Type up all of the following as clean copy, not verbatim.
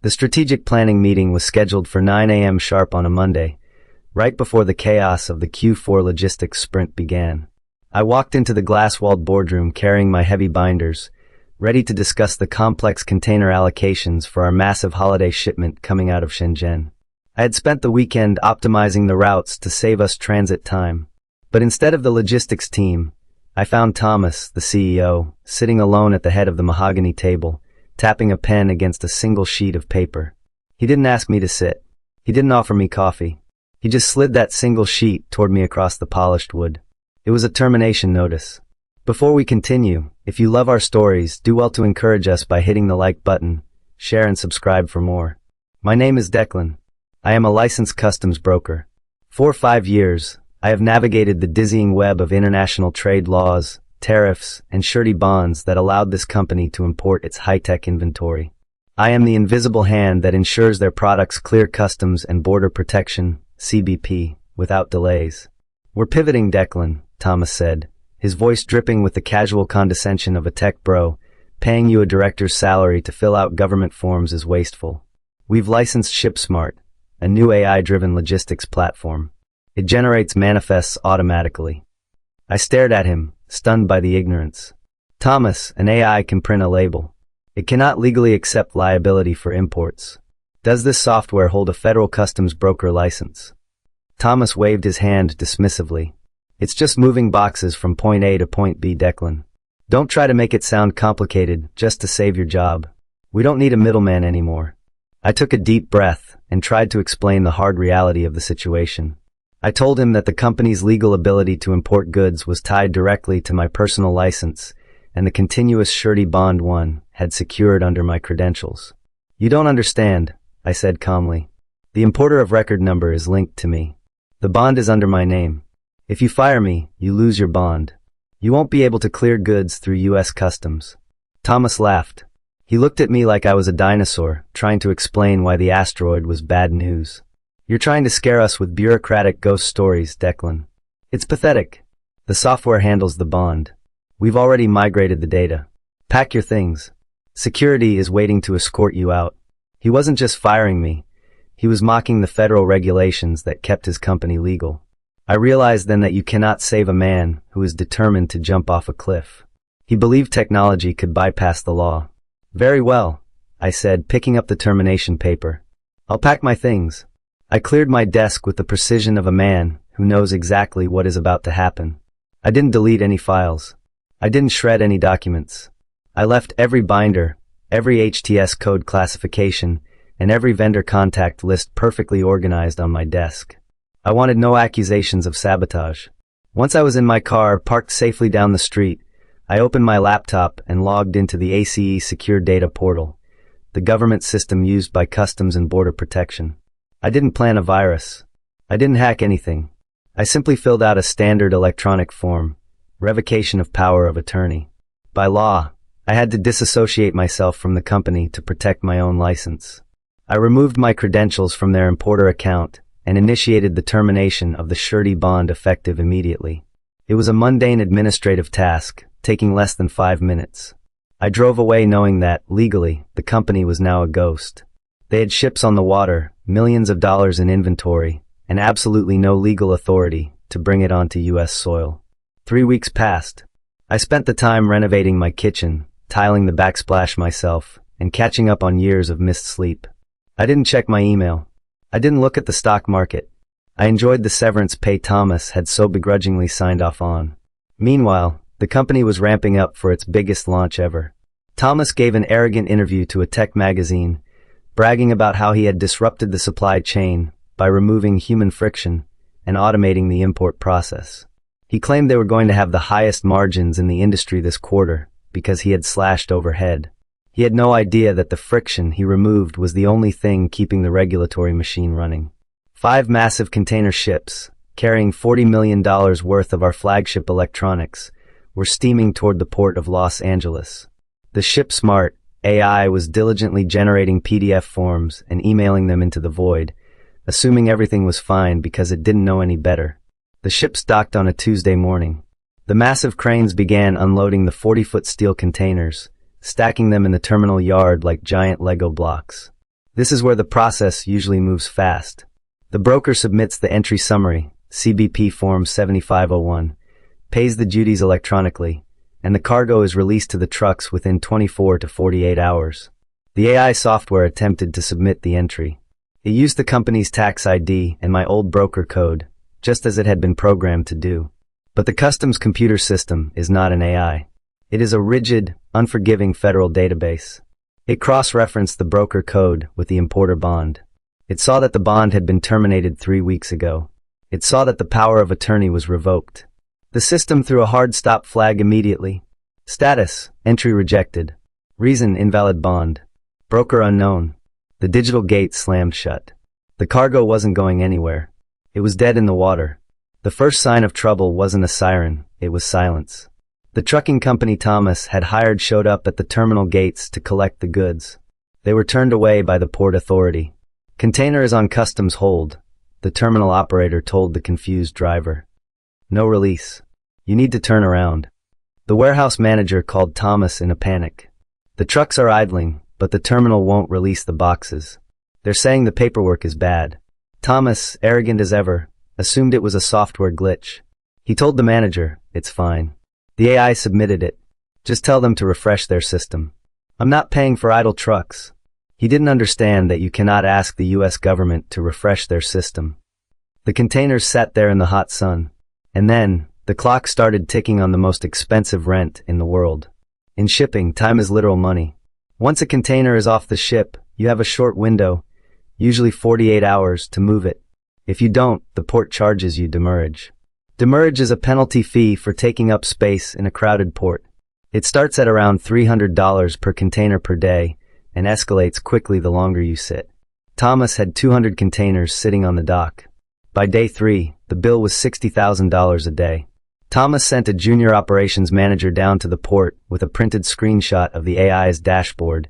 The strategic planning meeting was scheduled for 9 a.m. sharp on a Monday, right before the chaos of the Q4 logistics sprint began. I walked into the glass-walled boardroom carrying my heavy binders, ready to discuss the complex container allocations for our massive holiday shipment coming out of Shenzhen. I had spent the weekend optimizing the routes to save us transit time. But instead of the logistics team, I found Thomas, the CEO, sitting alone at the head of the mahogany table, tapping a pen against a single sheet of paper. He didn't ask me to sit. He didn't offer me coffee. He just slid that single sheet toward me across the polished wood. It was a termination notice. Before we continue, if you love our stories, do well to encourage us by hitting the like button, share and subscribe for more. My name is Declan. I am a licensed customs broker. For 5 years, I have navigated the dizzying web of international trade laws, tariffs, and surety bonds that allowed this company to import its high-tech inventory. I am the invisible hand that ensures their products clear customs and border protection, CBP, without delays. We're pivoting, Declan, Thomas said, his voice dripping with the casual condescension of a tech bro. Paying you a director's salary to fill out government forms is wasteful. We've licensed ShipSmart, a new AI-driven logistics platform. It generates manifests automatically. I stared at him, stunned by the ignorance. Thomas, an AI can print a label. It cannot legally accept liability for imports. Does this software hold a federal customs broker license? Thomas waved his hand dismissively. It's just moving boxes from point A to point B, Declan. Don't try to make it sound complicated just to save your job. We don't need a middleman anymore. I took a deep breath and tried to explain the hard reality of the situation. I told him that the company's legal ability to import goods was tied directly to my personal license, and the continuous surety bond one had secured under my credentials. You don't understand, I said calmly. The importer of record number is linked to me. The bond is under my name. If you fire me, you lose your bond. You won't be able to clear goods through U.S. Customs. Thomas laughed. He looked at me like I was a dinosaur, trying to explain why the asteroid was bad news. You're trying to scare us with bureaucratic ghost stories, Declan. It's pathetic. The software handles the bond. We've already migrated the data. Pack your things. Security is waiting to escort you out. He wasn't just firing me. He was mocking the federal regulations that kept his company legal. I realized then that you cannot save a man who is determined to jump off a cliff. He believed technology could bypass the law. Very well, I said, picking up the termination paper. I'll pack my things. I cleared my desk with the precision of a man who knows exactly what is about to happen. I didn't delete any files. I didn't shred any documents. I left every binder, every HTS code classification, and every vendor contact list perfectly organized on my desk. I wanted no accusations of sabotage. Once I was in my car, parked safely down the street, I opened my laptop and logged into the ACE Secure Data Portal, the government system used by Customs and Border Protection. I didn't plan a virus. I didn't hack anything. I simply filled out a standard electronic form, revocation of power of attorney. By law, I had to disassociate myself from the company to protect my own license. I removed my credentials from their importer account and initiated the termination of the surety bond effective immediately. It was a mundane administrative task, taking less than 5 minutes. I drove away knowing that, legally, the company was now a ghost. They had ships on the water, millions of dollars in inventory, and absolutely no legal authority to bring it onto U.S. soil. 3 weeks passed. I spent the time renovating my kitchen, tiling the backsplash myself, and catching up on years of missed sleep. I didn't check my email. I didn't look at the stock market. I enjoyed the severance pay Thomas had so begrudgingly signed off on. Meanwhile, the company was ramping up for its biggest launch ever. Thomas gave an arrogant interview to a tech magazine, bragging about how he had disrupted the supply chain by removing human friction and automating the import process. He claimed they were going to have the highest margins in the industry this quarter because he had slashed overhead. He had no idea that the friction he removed was the only thing keeping the regulatory machine running. 5 massive container ships, carrying $40 million worth of our flagship electronics, were steaming toward the port of Los Angeles. The ShipSmart AI was diligently generating PDF forms and emailing them into the void, assuming everything was fine because it didn't know any better. The ships docked on a Tuesday morning. The massive cranes began unloading the 40-foot steel containers, stacking them in the terminal yard like giant Lego blocks. This is where the process usually moves fast. The broker submits the entry summary, CBP Form 7501, pays the duties electronically, and the cargo is released to the trucks within 24 to 48 hours. The AI software attempted to submit the entry. It used the company's tax ID and my old broker code, just as it had been programmed to do. But the customs computer system is not an AI. It is a rigid, unforgiving federal database. It cross-referenced the broker code with the importer bond. It saw that the bond had been terminated 3 weeks ago. It saw that the power of attorney was revoked. The system threw a hard stop flag immediately. Status: entry rejected. Reason: invalid bond. Broker unknown. The digital gate slammed shut. The cargo wasn't going anywhere. It was dead in the water. The first sign of trouble wasn't a siren, it was silence. The trucking company Thomas had hired showed up at the terminal gates to collect the goods. They were turned away by the port authority. Container is on customs hold, the terminal operator told the confused driver. No release. You need to turn around. The warehouse manager called Thomas in a panic. The trucks are idling, but the terminal won't release the boxes. They're saying the paperwork is bad. Thomas, arrogant as ever, assumed it was a software glitch. He told the manager, it's fine. The AI submitted it. Just tell them to refresh their system. I'm not paying for idle trucks. He didn't understand that you cannot ask the US government to refresh their system. The containers sat there in the hot sun. And then, the clock started ticking on the most expensive rent in the world. In shipping, time is literal money. Once a container is off the ship, you have a short window, usually 48 hours, to move it. If you don't, the port charges you demurrage. Demurrage is a penalty fee for taking up space in a crowded port. It starts at around $300 per container per day and escalates quickly the longer you sit. Thomas had 200 containers sitting on the dock. By day 3, the bill was $60,000 a day. Thomas sent a junior operations manager down to the port with a printed screenshot of the AI's dashboard,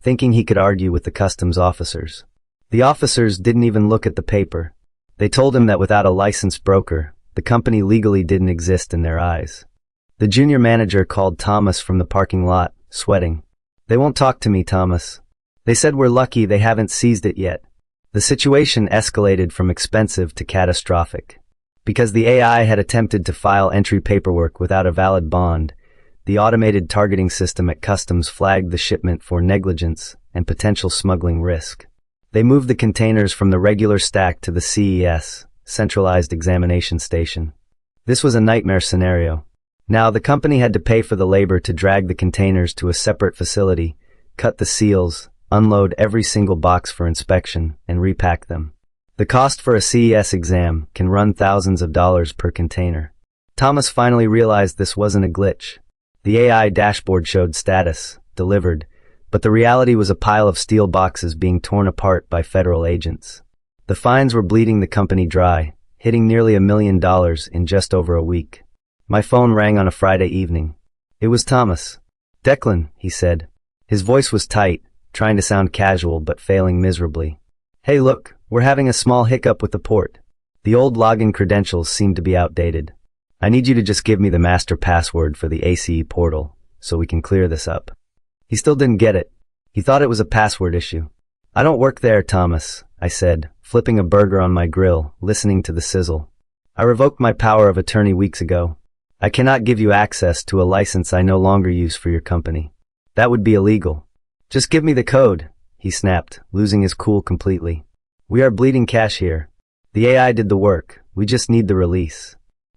thinking he could argue with the customs officers. The officers didn't even look at the paper. They told him that without a licensed broker, the company legally didn't exist in their eyes. The junior manager called Thomas from the parking lot, sweating. They won't talk to me, Thomas. They said we're lucky they haven't seized it yet. The situation escalated from expensive to catastrophic. Because the AI had attempted to file entry paperwork without a valid bond, the automated targeting system at customs flagged the shipment for negligence and potential smuggling risk. They moved the containers from the regular stack to the CES, Centralized Examination Station. This was a nightmare scenario. Now, the company had to pay for the labor to drag the containers to a separate facility, cut the seals, unload every single box for inspection, and repack them. The cost for a CES exam can run thousands of dollars per container. Thomas finally realized this wasn't a glitch. The AI dashboard showed status, delivered, but the reality was a pile of steel boxes being torn apart by federal agents. The fines were bleeding the company dry, hitting nearly $1 million in just over a week. My phone rang on a Friday evening. It was Thomas. "Declan," he said. His voice was tight, trying to sound casual but failing miserably. "Hey, look, we're having a small hiccup with the port. The old login credentials seem to be outdated. I need you to just give me the master password for the ACE portal so we can clear this up." He still didn't get it. He thought it was a password issue. "I don't work there, Thomas," I said, flipping a burger on my grill, listening to the sizzle. "I revoked my power of attorney weeks ago. I cannot give you access to a license I no longer use for your company. That would be illegal." "Just give me the code," he snapped, losing his cool completely. "We are bleeding cash here. The AI did the work. We just need the release."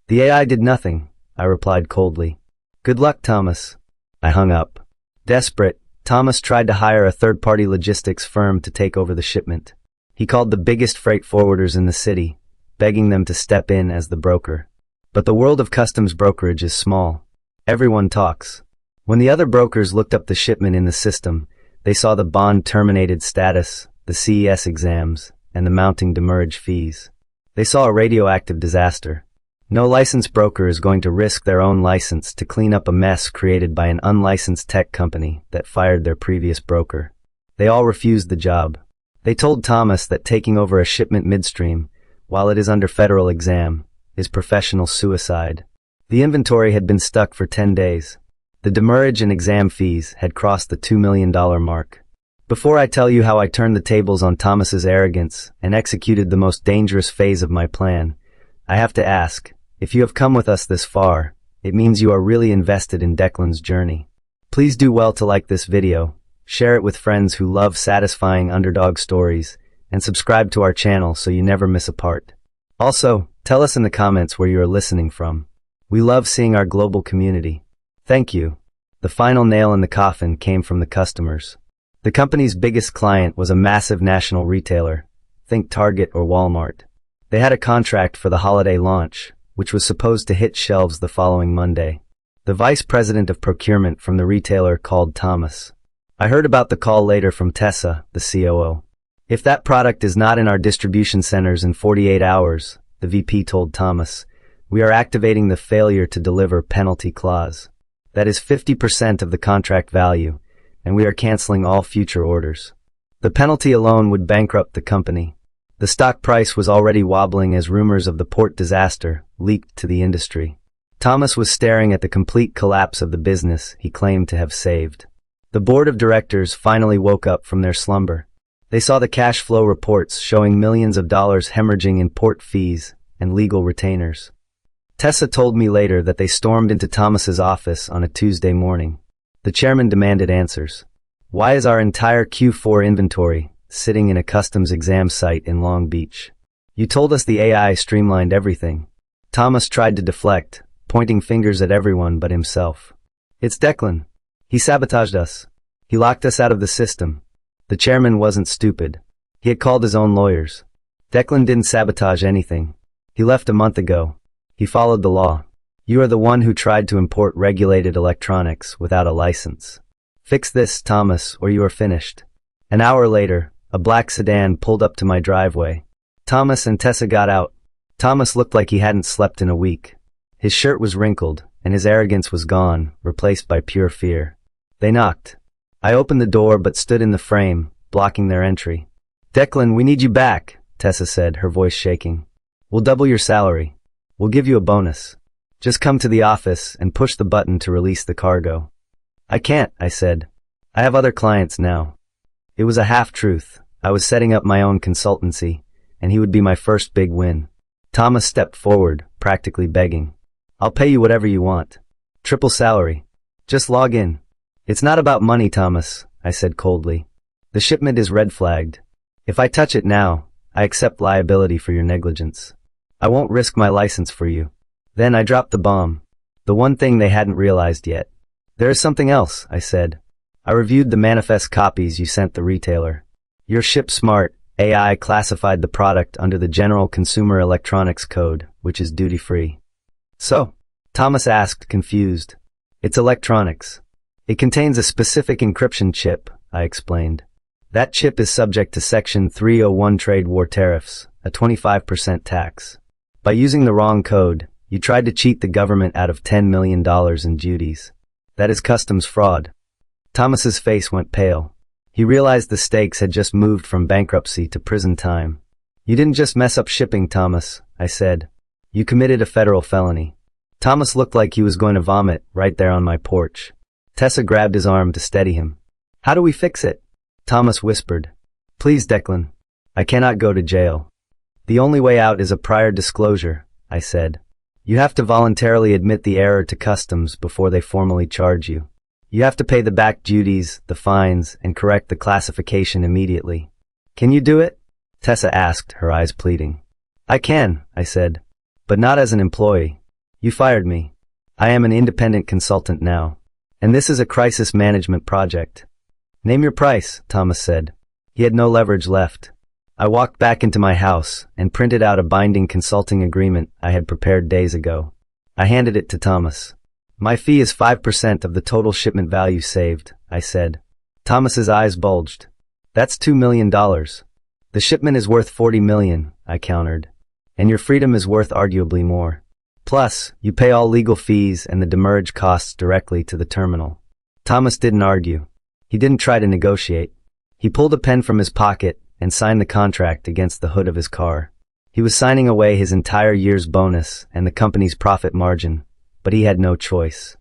"The AI did nothing," I replied coldly. "Good luck, Thomas." I hung up. Desperate, Thomas tried to hire a third-party logistics firm to take over the shipment. He called the biggest freight forwarders in the city, begging them to step in as the broker. But the world of customs brokerage is small. Everyone talks. When the other brokers looked up the shipment in the system, they saw the bond terminated status, the CES exams, and the mounting demurrage fees. They saw a radioactive disaster. No licensed broker is going to risk their own license to clean up a mess created by an unlicensed tech company that fired their previous broker. They all refused the job. They told Thomas that taking over a shipment midstream, while it is under federal exam, is professional suicide. The inventory had been stuck for 10 days. The demurrage and exam fees had crossed the $2 million mark. Before I tell you how I turned the tables on Thomas's arrogance and executed the most dangerous phase of my plan, I have to ask, if you have come with us this far, it means you are really invested in Declan's journey. Please do well to like this video, share it with friends who love satisfying underdog stories, and subscribe to our channel so you never miss a part. Also, tell us in the comments where you are listening from. We love seeing our global community. Thank you. The final nail in the coffin came from the customers. The company's biggest client was a massive national retailer, think Target or Walmart. They had a contract for the holiday launch, which was supposed to hit shelves the following Monday. The vice president of procurement from the retailer called Thomas. I heard about the call later from Tessa, the COO. If that product is not in our distribution centers in 48 hours, the VP told Thomas, we are activating the failure to deliver penalty clause. That is 50% of the contract value, and we are canceling all future orders. The penalty alone would bankrupt the company. The stock price was already wobbling as rumors of the port disaster leaked to the industry. Thomas was staring at the complete collapse of the business he claimed to have saved. The board of directors finally woke up from their slumber. They saw the cash flow reports showing millions of dollars hemorrhaging in port fees and legal retainers. Tessa told me later that they stormed into Thomas's office on a Tuesday morning. The chairman demanded answers. Why is our entire Q4 inventory sitting in a customs exam site in Long Beach? You told us the AI streamlined everything. Thomas tried to deflect, pointing fingers at everyone but himself. It's Declan. He sabotaged us. He locked us out of the system. The chairman wasn't stupid. He had called his own lawyers. Declan didn't sabotage anything. He left a month ago. He followed the law. You are the one who tried to import regulated electronics without a license. Fix this, Thomas, or you are finished. An hour later, a black sedan pulled up to my driveway. Thomas and Tessa got out. Thomas looked like he hadn't slept in a week. His shirt was wrinkled, and his arrogance was gone, replaced by pure fear. They knocked. I opened the door but stood in the frame, blocking their entry. Declan, we need you back, Tessa said, her voice shaking. We'll double your salary. We'll give you a bonus. Just come to the office and push the button to release the cargo. I can't, I said. I have other clients now. It was a half-truth. I was setting up my own consultancy, and he would be my first big win. Thomas stepped forward, practically begging. I'll pay you whatever you want. Triple salary. Just log in. It's not about money, Thomas, I said coldly. The shipment is red-flagged. If I touch it now, I accept liability for your negligence. I won't risk my license for you. Then I dropped the bomb. The one thing they hadn't realized yet. There is something else, I said. I reviewed the manifest copies you sent the retailer. Your ShipSmart AI classified the product under the General Consumer Electronics Code, which is duty-free. So? Thomas asked, confused. It's electronics. It contains a specific encryption chip, I explained. That chip is subject to Section 301 trade war tariffs, a 25% tax. By using the wrong code, you tried to cheat the government out of $10 million in duties. That is customs fraud. Thomas's face went pale. He realized the stakes had just moved from bankruptcy to prison time. You didn't just mess up shipping, Thomas, I said. You committed a federal felony. Thomas looked like he was going to vomit right there on my porch. Tessa grabbed his arm to steady him. How do we fix it? Thomas whispered. Please, Declan. I cannot go to jail. The only way out is a prior disclosure, I said. You have to voluntarily admit the error to customs before they formally charge you. You have to pay the back duties, the fines, and correct the classification immediately. Can you do it? Tessa asked, her eyes pleading. I can, I said. But not as an employee. You fired me. I am an independent consultant now. And this is a crisis management project. Name your price, Thomas said. He had no leverage left. I walked back into my house and printed out a binding consulting agreement I had prepared days ago. I handed it to Thomas. My fee is 5% of the total shipment value saved, I said. Thomas's eyes bulged. That's $2 million. The shipment is worth $40 million, I countered. And your freedom is worth arguably more. Plus, you pay all legal fees and the demurrage costs directly to the terminal. Thomas didn't argue. He didn't try to negotiate. He pulled a pen from his pocket and signed the contract against the hood of his car. He was signing away his entire year's bonus and the company's profit margin, but he had no choice.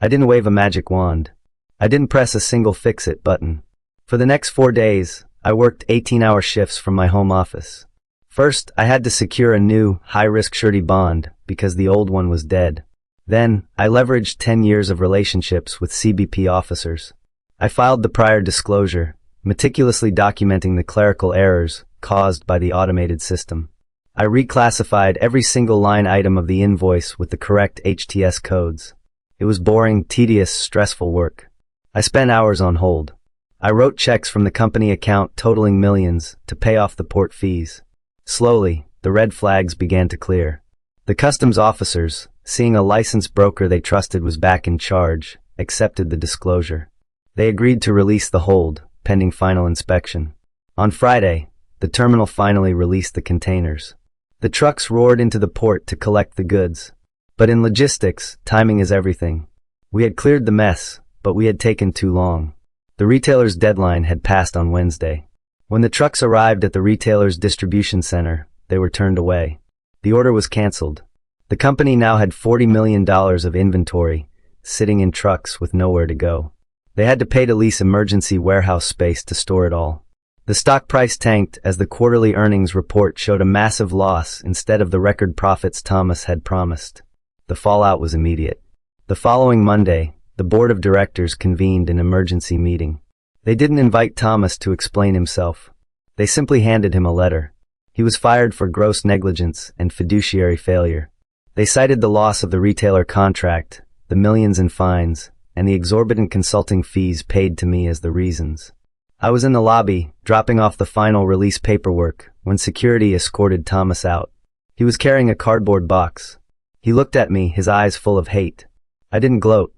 I didn't wave a magic wand. I didn't press a single fix-it button. For the next 4 days, I worked 18-hour shifts from my home office. First, I had to secure a new, high-risk surety bond because the old one was dead. Then, I leveraged 10 years of relationships with CBP officers. I filed the prior disclosure, meticulously documenting the clerical errors caused by the automated system. I reclassified every single line item of the invoice with the correct HTS codes. It was boring, tedious, stressful work. I spent hours on hold. I wrote checks from the company account totaling millions to pay off the port fees. Slowly, the red flags began to clear. The customs officers, seeing a licensed broker they trusted was back in charge, accepted the disclosure. They agreed to release the hold, pending final inspection. On Friday, the terminal finally released the containers. The trucks roared into the port to collect the goods. But in logistics, timing is everything. We had cleared the mess, but we had taken too long. The retailer's deadline had passed on Wednesday. When the trucks arrived at the retailer's distribution center, they were turned away. The order was canceled. The company now had $40 million of inventory, sitting in trucks with nowhere to go. They had to pay to lease emergency warehouse space to store it all. The stock price tanked as the quarterly earnings report showed a massive loss instead of the record profits Thomas had promised. The fallout was immediate. The following Monday, the board of directors convened an emergency meeting. They didn't invite Thomas to explain himself. They simply handed him a letter. He was fired for gross negligence and fiduciary failure. They cited the loss of the retailer contract, the millions in fines, and the exorbitant consulting fees paid to me as the reasons. I was in the lobby, dropping off the final release paperwork, when security escorted Thomas out. He was carrying a cardboard box. He looked at me, his eyes full of hate. I didn't gloat.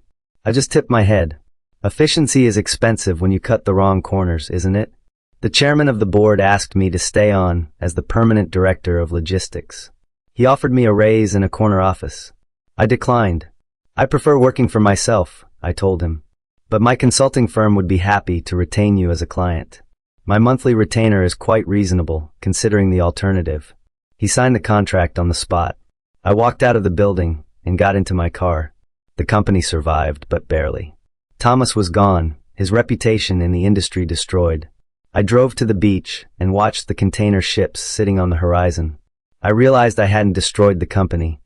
I just tipped my head. Efficiency is expensive when you cut the wrong corners, isn't it? The chairman of the board asked me to stay on as the permanent director of logistics. He offered me a raise in a corner office. I declined. I prefer working for myself, I told him. But my consulting firm would be happy to retain you as a client. My monthly retainer is quite reasonable, considering the alternative. He signed the contract on the spot. I walked out of the building and got into my car. The company survived, but barely. Thomas was gone, his reputation in the industry destroyed. I drove to the beach and watched the container ships sitting on the horizon. I realized I hadn't destroyed the company.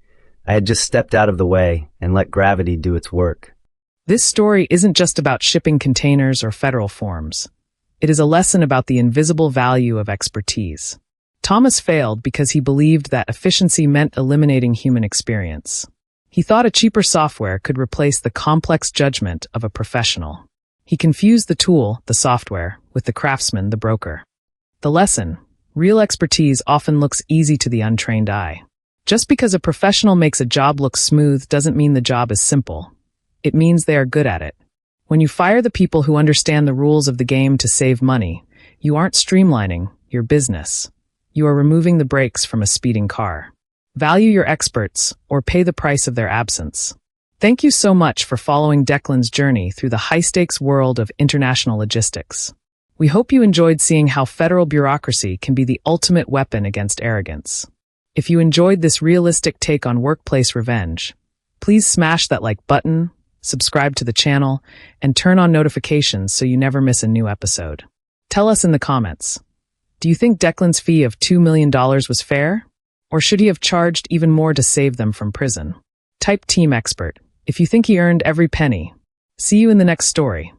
I had just stepped out of the way and let gravity do its work. This story isn't just about shipping containers or federal forms. It is a lesson about the invisible value of expertise. Thomas failed because he believed that efficiency meant eliminating human experience. He thought a cheaper software could replace the complex judgment of a professional. He confused the tool, the software, with the craftsman, the broker. The lesson: real expertise often looks easy to the untrained eye. Just because a professional makes a job look smooth doesn't mean the job is simple. It means they are good at it. When you fire the people who understand the rules of the game to save money, you aren't streamlining your business. You are removing the brakes from a speeding car. Value your experts, or pay the price of their absence. Thank you so much for following Declan's journey through the high-stakes world of international logistics. We hope you enjoyed seeing how federal bureaucracy can be the ultimate weapon against arrogance. If you enjoyed this realistic take on workplace revenge, please smash that like button, subscribe to the channel, and turn on notifications so you never miss a new episode. Tell us in the comments, do you think Declan's fee of $2 million was fair? Or should he have charged even more to save them from prison? Type Team Expert if you think he earned every penny. See you in the next story.